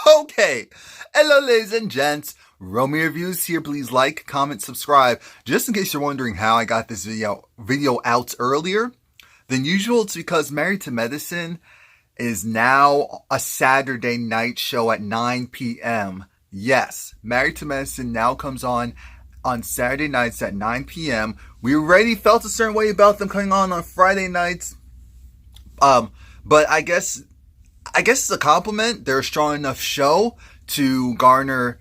Okay. Hello, ladies and gents. Romie Reviews here. Please like, comment, subscribe. Just in case you're wondering how I got this video out earlier than usual, it's because Married to Medicine is now a Saturday night show at 9 p.m. Yes, Married to Medicine now comes on Saturday nights at 9 p.m. We already felt a certain way about them coming on Friday nights. But I guess it's a compliment. They're a strong enough show to garner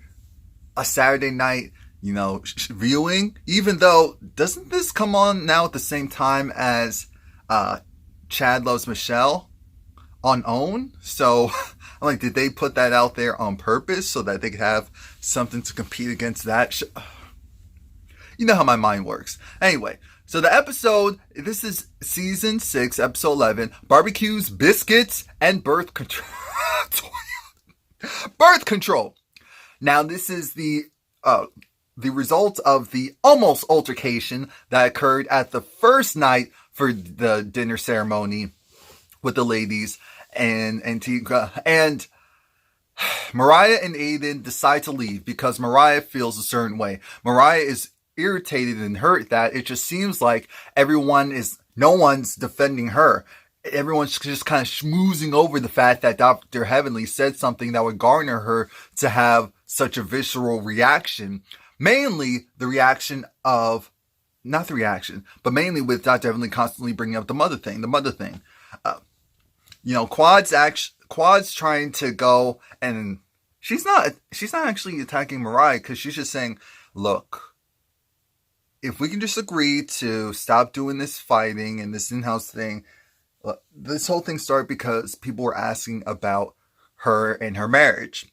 a Saturday night, viewing. Even though, doesn't this come on now at the same time as Chad Loves Michelle on OWN? So I'm like, did they put that out there on purpose so that they could have something to compete against that show? You know how my mind works. Anyway, so the episode, this is season 6, episode 11, BBQs, Biscuits, and Birth Control. Birth Control. Now, this is the result of the almost altercation that occurred at the first night for the dinner ceremony with the ladies and Antigua. And Mariah and Aiden decide to leave because Mariah feels a certain way. Mariah is irritated and hurt that it just seems like no one's defending her. Everyone's just kind of schmoozing over the fact that Dr. Heavenly said something that would garner her to have such a visceral reaction. Mainly mainly with Dr. Heavenly constantly bringing up the mother thing. Quad's trying to go, and she's not actually attacking Mariah, because she's just saying, look, if we can just agree to stop doing this fighting and this in-house thing. This whole thing started because people were asking about her and her marriage.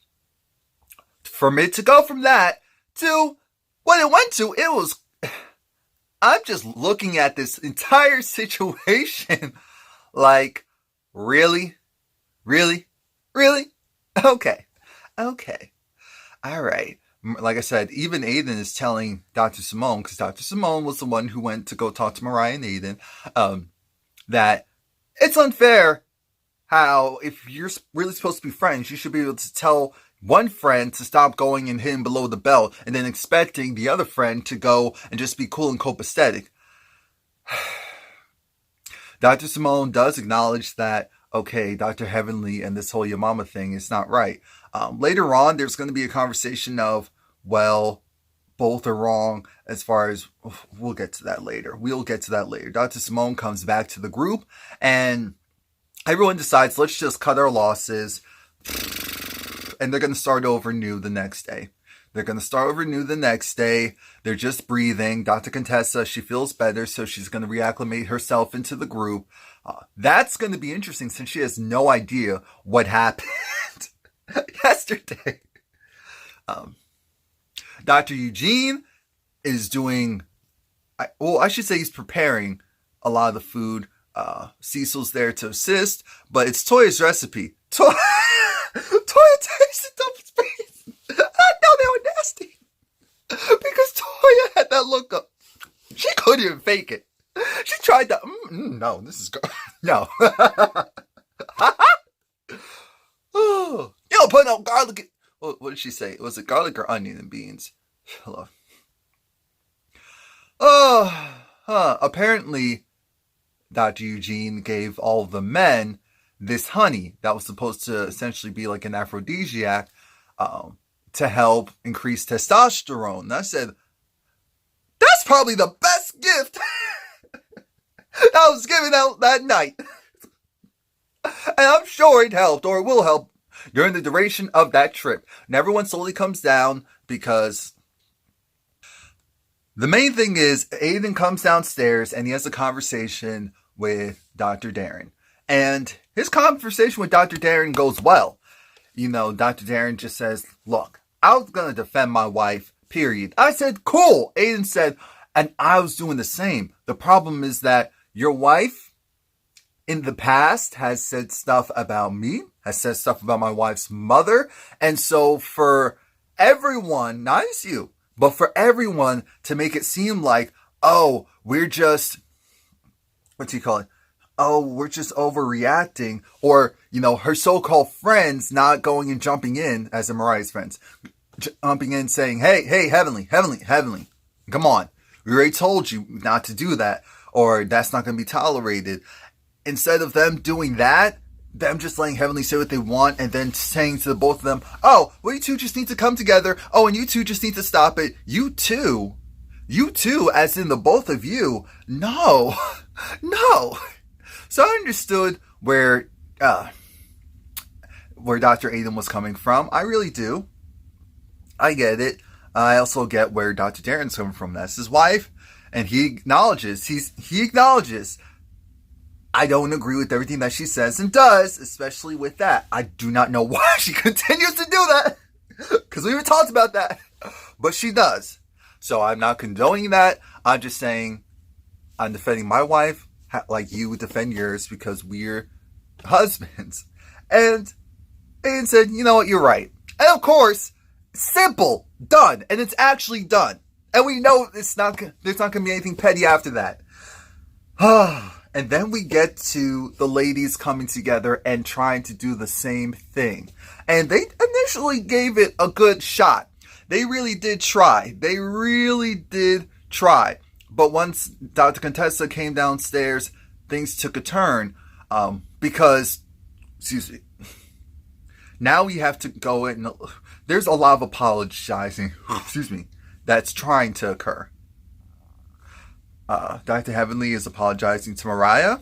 For it to go from that to what it went to, I'm just looking at this entire situation like, really? Really? Really? Okay. All right. Like I said, even Aiden is telling Dr. Simone, because Dr. Simone was the one who went to go talk to Mariah and Aiden, that it's unfair how, if you're really supposed to be friends, you should be able to tell one friend to stop going and hitting below the belt, and then expecting the other friend to go and just be cool and copacetic. Dr. Simone does acknowledge that, okay, Dr. Heavenly and this whole your mama thing is not right. Later on, there's going to be a conversation of, well, both are wrong as far as, we'll get to that later. Dr. Simone comes back to the group, and everyone decides, let's just cut our losses, and they're going to start over new the next day. They're just breathing. Dr. Contessa, she feels better, so she's going to reacclimate herself into the group. That's going to be interesting, since she has no idea what happened yesterday. Dr. Eugene is doing, I should say he's preparing a lot of the food. Cecil's there to assist, but it's Toya's recipe. Toya tasted those beans. I know they were nasty, because Toya had that look up. She couldn't even fake it. She tried to, no, this is good. No. Oh, you don't put no garlic. What did she say? Was it garlic or onion and beans? Hello. Apparently, Dr. Eugene gave all the men this honey that was supposed to essentially be like an aphrodisiac to help increase testosterone. And I said, that's probably the best gift I was given out that night. And I'm sure it helped, or it will help, during the duration of that trip. And everyone slowly comes down, because the main thing is Aiden comes downstairs and he has a conversation with Dr. Darren. And his conversation with Dr. Darren goes well. Dr. Darren just says, look, I was going to defend my wife, period. I said, cool. Aiden said, and I was doing the same. The problem is that your wife in the past has said stuff about me, has said stuff about my wife's mother. And so for everyone, not just you, but for everyone to make it seem like, oh, we're just, oh, we're just overreacting, or, her so-called friends not going and jumping in, as in Mariah's friends, jumping in saying, hey, Heavenly, come on. We already told you not to do that, or that's not going to be tolerated. Instead of them doing that, them just letting Heavenly say what they want and then saying to the both of them, oh, well, you two just need to come together. Oh, and you two just need to stop it. You two, as in the both of you. No. So I understood where Dr. Aiden was coming from. I really do. I get it. I also get where Dr. Darren's coming from. That's his wife. And he acknowledges, I don't agree with everything that she says and does, especially with that. I do not know why she continues to do that, because we even talked about that, but she does. So I'm not condoning that. I'm just saying I'm defending my wife like you would defend yours, because we're husbands. And Aiden said, you know what, you're right. And of course, simple, done, and it's actually done. And we know there's not going to be anything petty after that. And then we get to the ladies coming together and trying to do the same thing. And they initially gave it a good shot. They really did try. But once Dr. Contessa came downstairs, things took a turn. Because, now we have to go in. There's a lot of apologizing, that's trying to occur. Dr. Heavenly is apologizing to Mariah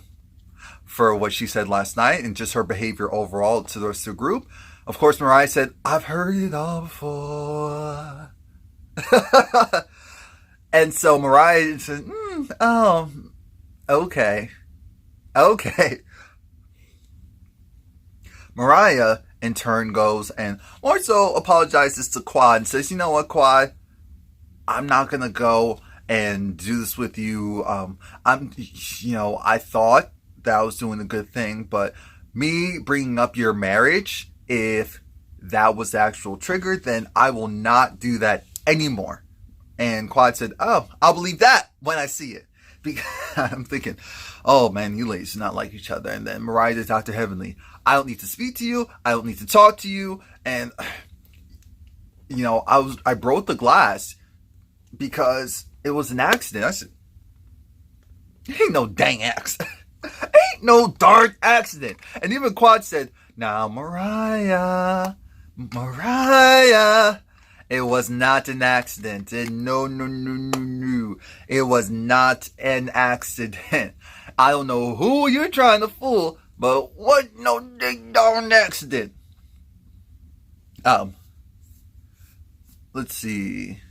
for what she said last night and just her behavior overall to the rest of the group. Of course, Mariah said, I've heard it all before. And so Mariah said, okay. Mariah, in turn, goes and more so apologizes to Quad and says, you know what, Quad? I'm not going to go and do this with you. I thought that I was doing a good thing, but me bringing up your marriage, if that was the actual trigger, then I will not do that anymore. And Quad said, oh, I'll believe that when I see it. Because I'm thinking, oh man, you ladies do not like each other. And then Mariah to Dr. Heavenly, I don't need to speak to you. I don't need to talk to you. And, I broke the glass because it was an accident. I said, ain't no dang accident. Ain't no darn accident. And even Quad said, now, Mariah, it was not an accident. No. It was not an accident. I don't know who you're trying to fool, but what no ding darn accident. Let's see.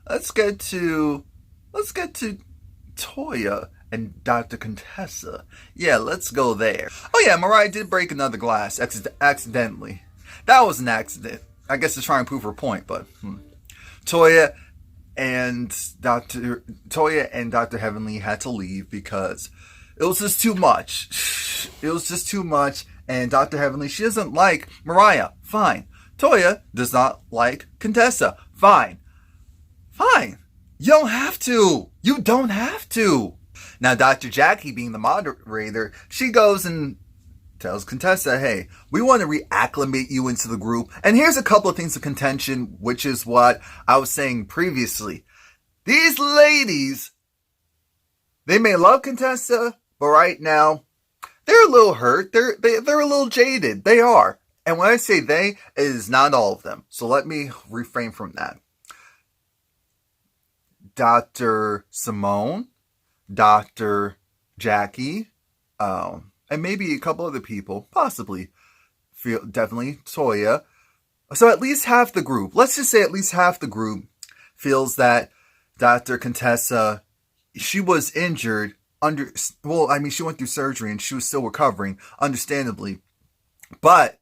Let's get to Toya and Dr. Contessa. Yeah, let's go there. Oh yeah, Mariah did break another glass accidentally. That was an accident. I guess to try and prove her point, but Toya and Dr. Heavenly had to leave because it was just too much. And Dr. Heavenly, she doesn't like Mariah. Fine. Toya does not like Contessa. Fine. You don't have to. Now, Dr. Jackie, being the moderator, she goes and tells Contessa, hey, we want to reacclimate you into the group. And here's a couple of things of contention, which is what I was saying previously. These ladies, they may love Contessa, but right now, they're a little hurt. They're a little jaded. They are. And when I say they, it is not all of them. So let me refrain from that. Dr. Simone, Dr. Jackie, and maybe a couple other people, possibly, definitely Toya. So at least half the group, let's just say at least half the group feels that Dr. Contessa, she was injured she went through surgery and she was still recovering, understandably. But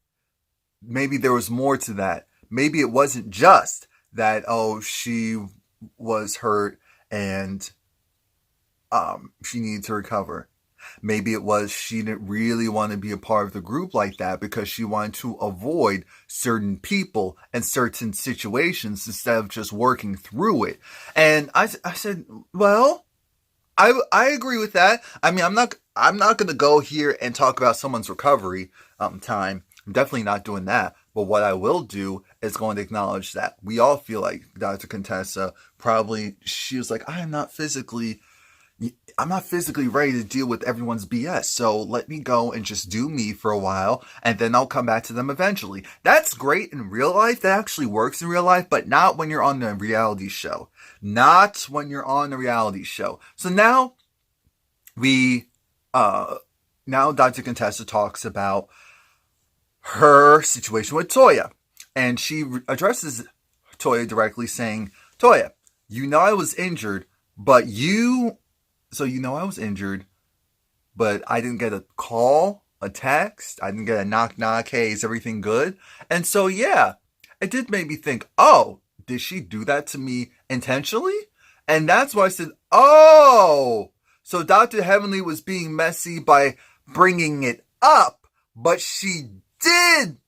maybe there was more to that. Maybe it wasn't just that, she was hurt and she needed to recover. Maybe it was she didn't really want to be a part of the group like that because she wanted to avoid certain people and certain situations instead of just working through it. And I said, well, I agree with that. I mean, I'm not going to go here and talk about someone's recovery time. I'm definitely not doing that. But what I will do is going to acknowledge that we all feel like Dr. Contessa probably, she was like, I'm not physically ready to deal with everyone's BS. So let me go and just do me for a while, and then I'll come back to them eventually. That's great in real life. That actually works in real life, but not when you're on the reality show. Not when you're on the reality show. So now now Dr. Contessa talks about her situation with Toya. And she addresses Toya directly, saying, Toya, you know I was injured, but I was injured, but I didn't get a call, a text, I didn't get a knock knock, hey, is everything good? And so, yeah, it did make me think, oh, did she do that to me intentionally? And that's why I said, oh, so Dr. Heavenly was being messy by bringing it up, but she did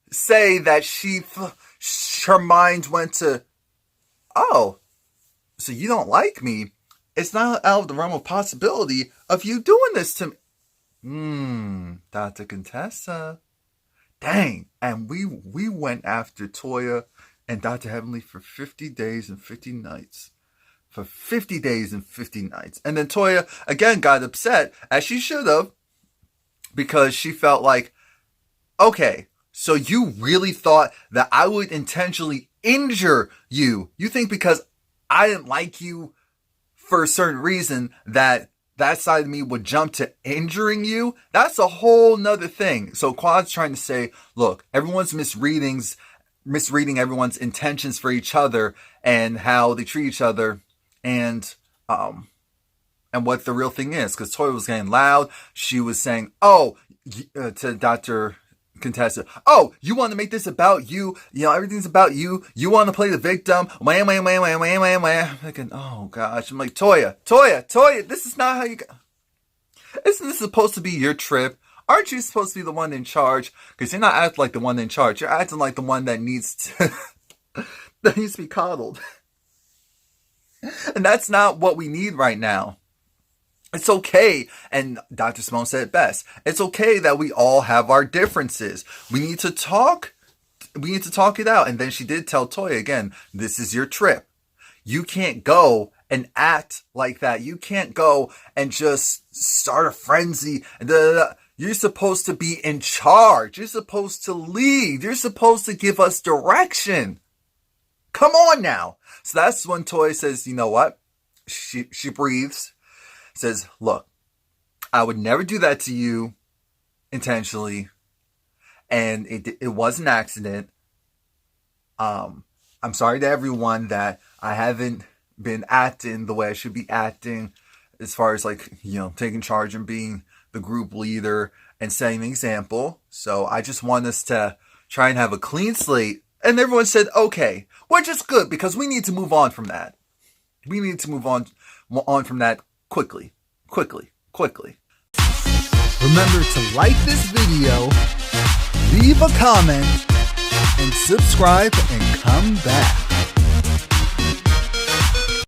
say that her mind went to, oh, so you don't like me. It's not out of the realm of possibility of you doing this to me. Dr. Contessa. Dang. And we went after Toya and Dr. Heavenly for 50 days and 50 nights. For 50 days and 50 nights. And then Toya, again, got upset, as she should have, because she felt like, okay, so you really thought that I would intentionally injure you. You think because I didn't like you for a certain reason that side of me would jump to injuring you? That's a whole nother thing. So Quad's trying to say, look, everyone's misreading everyone's intentions for each other and how they treat each other, and what the real thing is. Because Toya was getting loud. She was saying, oh, to Dr. Contessa, oh, you want to make this about you? You know, everything's about you. You want to play the victim. Wham, wham, wham, wham, wham, wham, wham. I'm thinking, oh gosh. I'm like, Toya, this is not how you. Isn't this supposed to be your trip? Aren't you supposed to be the one in charge? Because you're not acting like the one in charge. You're acting like the one that needs to be coddled. And that's not what we need right now. It's okay, and Dr. Simone said it best. It's okay that we all have our differences. We need to talk it out. And then she did tell Toya again, this is your trip. You can't go and act like that. You can't go and just start a frenzy. You're supposed to be in charge. You're supposed to lead. You're supposed to give us direction. Come on now. So that's when Toya says, you know what? She breathes. Says, look, I would never do that to you intentionally, and it was an accident. I'm sorry to everyone that I haven't been acting the way I should be acting, as far as like, you know, taking charge and being the group leader and setting an example. So I just want us to try and have a clean slate. And everyone said, okay, which is good, because we need to move on from that. We need to move on from that quickly. Remember to like this video, leave a comment, and subscribe and come back.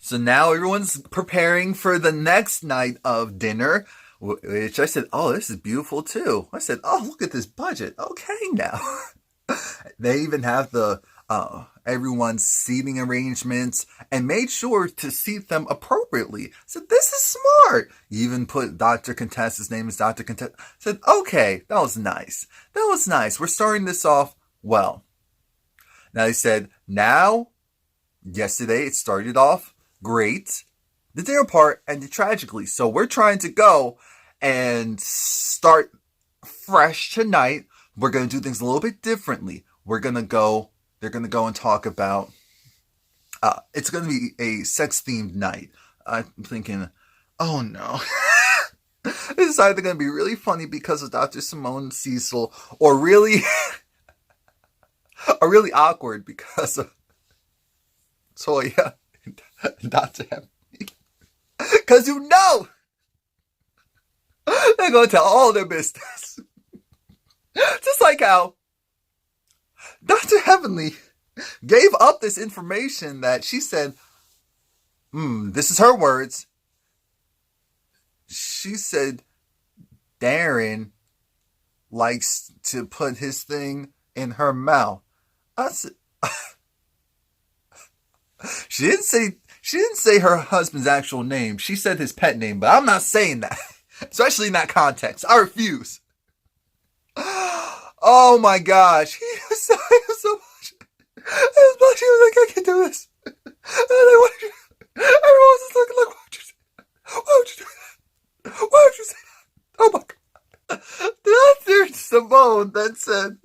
So now everyone's preparing for the next night of dinner, which I said, oh, this is beautiful too. I said, oh, look at this budget. Okay, now. They even have the everyone's seating arrangements and made sure to seat them appropriately. So this is smart. You even put Dr. Contessa's name as Dr. Contessa. Said, okay, that was nice. We're starting this off well. Now they said, yesterday it started off great. The dinner part ended tragically. So we're trying to go and start fresh tonight. We're going to do things a little bit differently. They're going to go and talk about, it's going to be a sex-themed night. I'm thinking, oh no. This is either going to be really funny because of Dr. Simone Cecil, or really awkward because of Toya and Dr. Heavenly. Because you know, they're going to tell all their business. Just like how Dr. Heavenly gave up this information that she said, this is her words, she said Darren likes to put his thing in her mouth. I said, she didn't say her husband's actual name. She said his pet name, but I'm not saying that. Especially in that context. I refuse. Oh my gosh. He was so much. He was like, I can't do this. And everyone was just looking like, why would you do that? Why would you say that? Oh my God. Then Simone then said,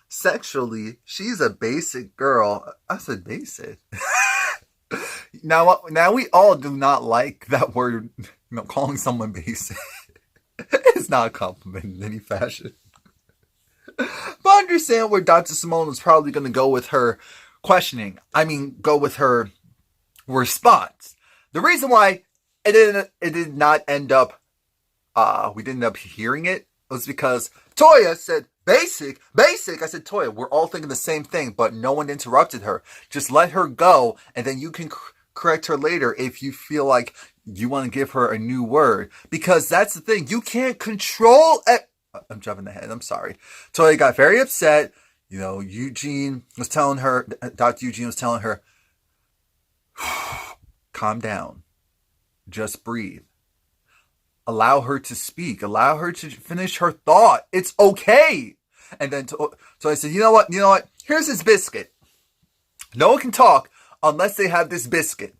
sexually, she's a basic girl. I said basic. Now we all do not like that word, calling someone basic. It's not a compliment in any fashion. But I understand where Dr. Simone was probably going to go with her questioning. Go with her response. The reason why it did not end up, we didn't end up hearing it, was because Toya said, basic. I said, Toya, we're all thinking the same thing, but no one interrupted her. Just let her go, and then you can correct her later if you feel like you want to give her a new word. Because that's the thing. You can't control it. I'm jumping ahead. I'm sorry. Toya got very upset. Eugene was telling her, Dr. Eugene was telling her, calm down. Just breathe. Allow her to speak. Allow her to finish her thought. It's okay. And then Toya said, you know what? Here's this biscuit. No one can talk unless they have this biscuit.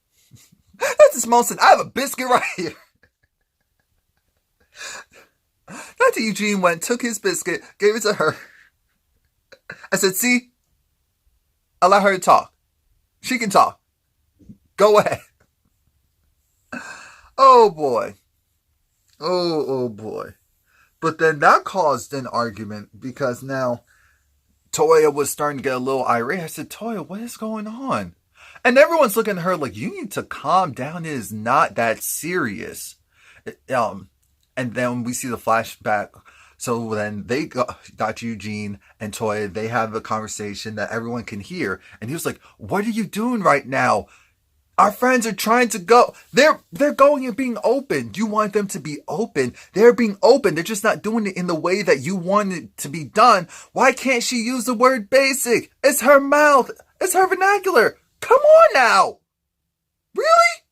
That's the most. I have a biscuit right here. Dr. Eugene took his biscuit, gave it to her. I said, see? Allow her to talk. She can talk. Go ahead. Oh boy. Oh boy. But then that caused an argument because now Toya was starting to get a little irate. I said, Toya, what is going on? And everyone's looking at her like, you need to calm down. It is not that serious. And then we see the flashback. So then Dr. Eugene and Toya, they have a conversation that everyone can hear. And he was like, what are you doing right now? Our friends are trying to go. They're going and being open. You want them to be open. They're being open. They're just not doing it in the way that you want it to be done. Why can't she use the word basic? It's her mouth. It's her vernacular. Come on now. Really?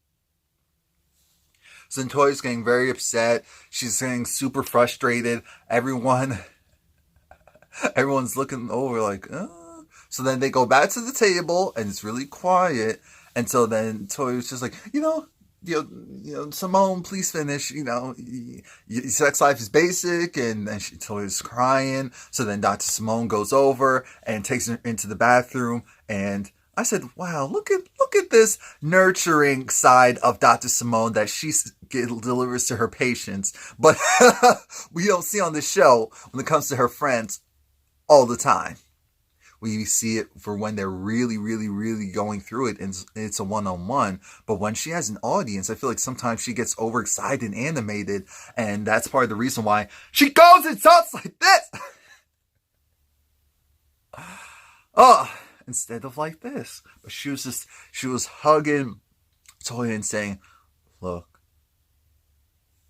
So Toya's getting very upset. She's getting super frustrated. Everyone's looking over like, oh. So then they go back to the table and it's really quiet. And so then Toya's just like, Simone, please finish. Sex life is basic. And then Toya's crying. So then Dr. Simone goes over and takes her into the bathroom. And I said, wow, look at this nurturing side of Dr. Simone that she delivers to her patients. But we don't see on the show when it comes to her friends all the time. We see it for when they're really, really, really going through it and it's a one-on-one. But when she has an audience, I feel like sometimes she gets overexcited and animated. And that's part of the reason why she goes and talks like this. Instead of like this. But she was hugging Toya and saying, look,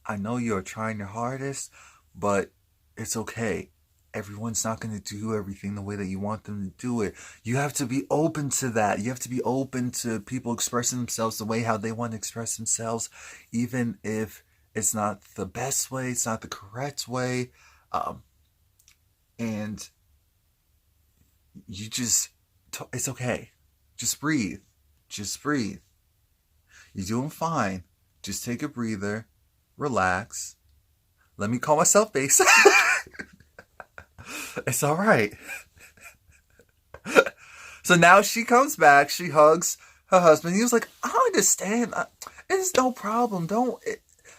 I know you're trying your hardest, but it's okay. Everyone's not going to do everything the way that you want them to do it. You have to be open to that. You have to be open to people expressing themselves the way how they want to express themselves, even if it's not the best way, it's not the correct way. And you it's okay. Just breathe. Just breathe. You're doing fine. Just take a breather. Relax. Let me call myself basic. It's all right. So now she comes back. She hugs her husband. He was like, I understand. It's no problem.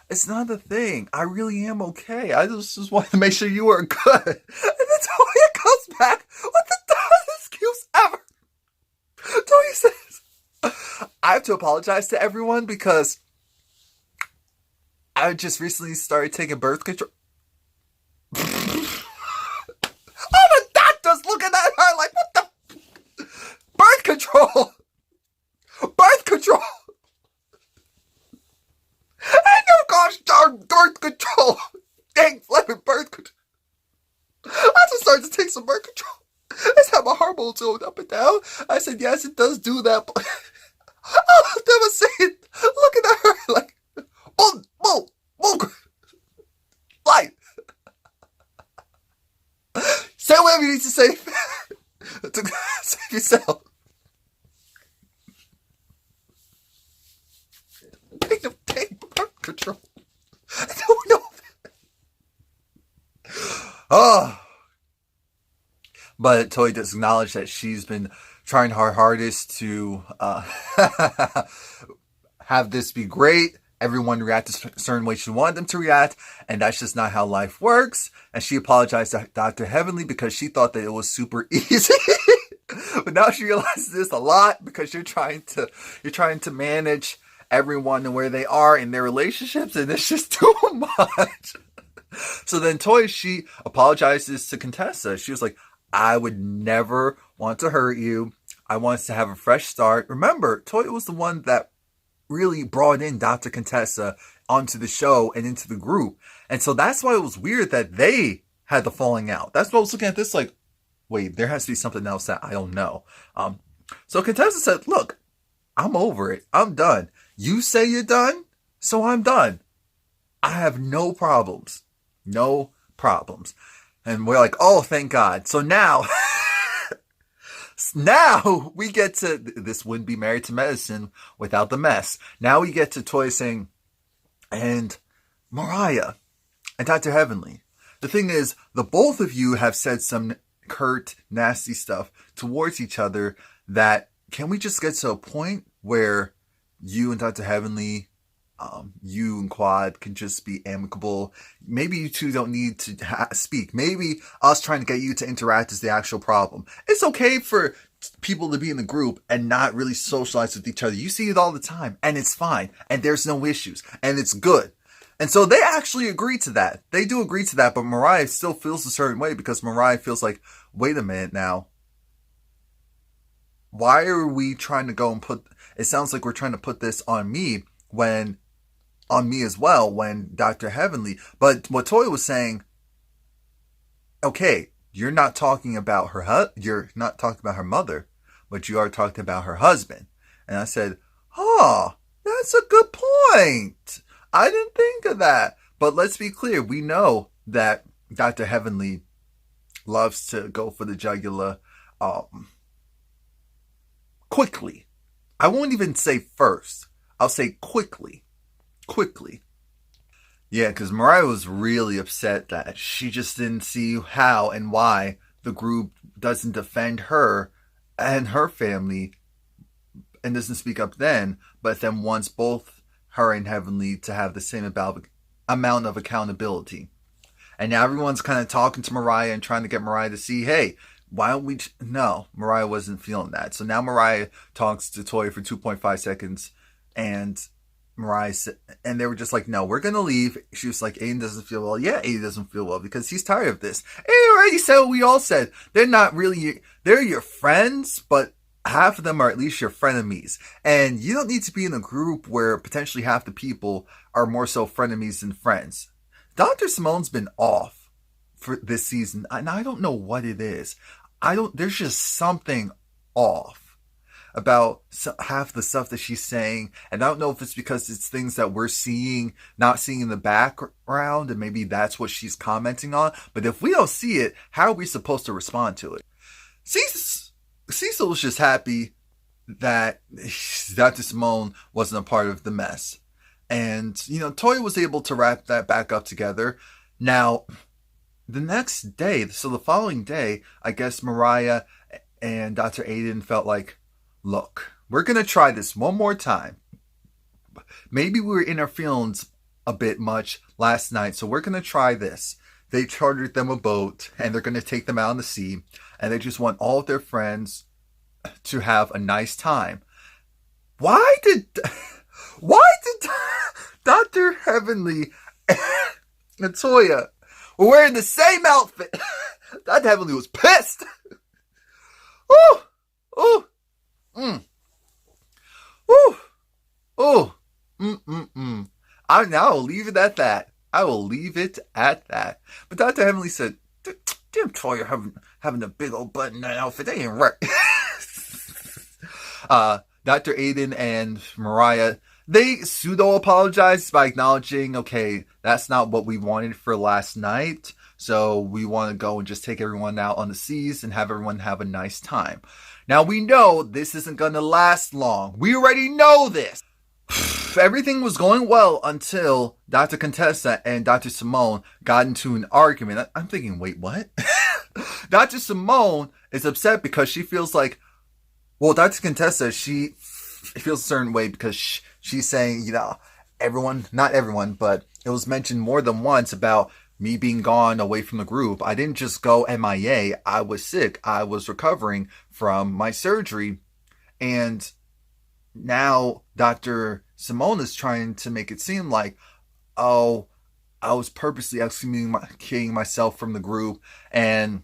It's not a thing. I really am okay. I just wanted to make sure you were good. And then Toya comes back with the dumbest excuse ever. Toya says, I have to apologize to everyone because I just recently started taking birth control. Oh, the doctor's looking at her like, what the? Birth control. Birth control. doesn't birth control? It's how my hormones going up and down. I said, yes, it does do that. But I was never saying, looking at her like, whoa, light. Say whatever you need to say to save yourself. Take birth control. I don't know. Oh. But Toya does acknowledge that she's been trying her hardest to have this be great. Everyone react a certain way she wanted them to react, and that's just not how life works. And she apologized to Dr. Heavenly because she thought that it was super easy. But now she realizes this a lot because you're trying to manage everyone and where they are in their relationships, and it's just too much. So then Toya, she apologizes to Contessa. She was like, I would never want to hurt you. I want us to have a fresh start. Remember, Toya was the one that really brought in Dr. Contessa onto the show and into the group. And so that's why it was weird that they had the falling out. That's why I was looking at this like, wait, there has to be something else that I don't know. So Contessa said, look, I'm over it. I'm done. You say you're done, so I'm done. I have no problems. No problems. And we're like, oh, thank God. So now, now we get to, this wouldn't be Married to Medicine without the mess. Now we get to Toya saying, and Mariah and Dr. Heavenly. The thing is, the both of you have said some curt, nasty stuff towards each other that, can we just get to a point where you and Dr. Heavenly, you and Quad can just be amicable? Maybe you two don't need to speak. Maybe us trying to get you to interact is the actual problem. It's okay for people to be in the group and not really socialize with each other. You see it all the time, and it's fine, and there's no issues, and it's good. And so they actually agree to that. They do agree to that, but Mariah still feels a certain way because Mariah feels like, wait a minute now. Why are we trying to go and put, it sounds like we're trying to put this on me as well, when Dr. Heavenly, but what Toya was saying, okay, you're not talking about you're not talking about her mother, but you are talking about her husband. And I said, oh, that's a good point. I didn't think of that. But let's be clear. We know that Dr. Heavenly loves to go for the jugular quickly. I won't even say first. I'll say quickly. Yeah, because Mariah was really upset that she just didn't see how and why the group doesn't defend her and her family and doesn't speak up then, but then wants both her and Heavenly to have the same amount of accountability. And now everyone's kind of talking to Mariah and trying to get Mariah to see, hey, why don't we... No, Mariah wasn't feeling that. So now Mariah talks to Toya for 2.5 seconds and Mariah said, and they were just like, no, we're going to leave. She was like, Aiden doesn't feel well. Yeah, Aiden doesn't feel well because he's tired of this. Aiden already said what we all said. They're not really... They're your friends, but half of them are at least your frenemies. And you don't need to be in a group where potentially half the people are more so frenemies than friends. Dr. Simone's been off for this season, and I don't know what it is. There's just something off about half the stuff that she's saying, and I don't know if it's because it's things that we're not seeing in the background, and maybe that's what she's commenting on. But if we don't see it, how are we supposed to respond to it? Cecil was just happy that Dr. Simone wasn't a part of the mess. And, Toya was able to wrap that back up together. Now, the next day, so the following day, I guess Mariah and Dr. Aiden felt like, look, we're going to try this one more time. Maybe we were in our feelings a bit much last night, so we're going to try this. They chartered them a boat, and they're going to take them out on the sea, and they just want all of their friends to have a nice time. Why did Dr. Heavenly and Toya were wearing the same outfit? Dr. Heavenly was pissed. I will leave it at that. I will leave it at that. But Dr. Heavenly said, damn, Toya having a big old button outfit. That ain't right. Dr. Aiden and Mariah, they pseudo-apologized by acknowledging, okay, that's not what we wanted for last night, so we want to go and just take everyone out on the seas and have everyone have a nice time. Now, we know this isn't going to last long. We already know this. Everything was going well until Dr. Contessa and Dr. Simone got into an argument. I'm thinking, wait, what? Dr. Simone is upset because she feels like, well, Dr. Contessa, she feels a certain way because she's saying, you know, everyone, not everyone, but it was mentioned more than once about me being gone away from the group. I didn't just go MIA. I was sick. I was recovering from my surgery. And now Dr. Simone is trying to make it seem like, oh, I was purposely excommunicating myself from the group, and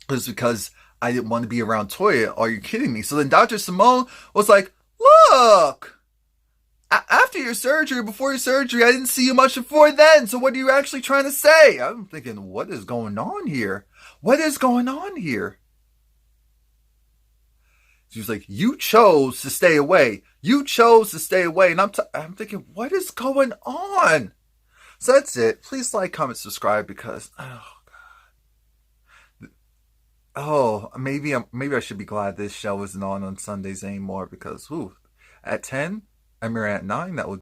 it was because I didn't want to be around Toya. Are you kidding me? So then Dr. Simone was like, look, after your surgery, before your surgery, I didn't see you much before then. So what are you actually trying to say? I'm thinking, what is going on here? What is going on here? She was like, you chose to stay away. You chose to stay away. And I'm thinking, what is going on? So that's it. Please like, comment, subscribe because, oh, God. Oh, maybe I should be glad this show isn't on Sundays anymore because, at 10, I mean, at 9, that would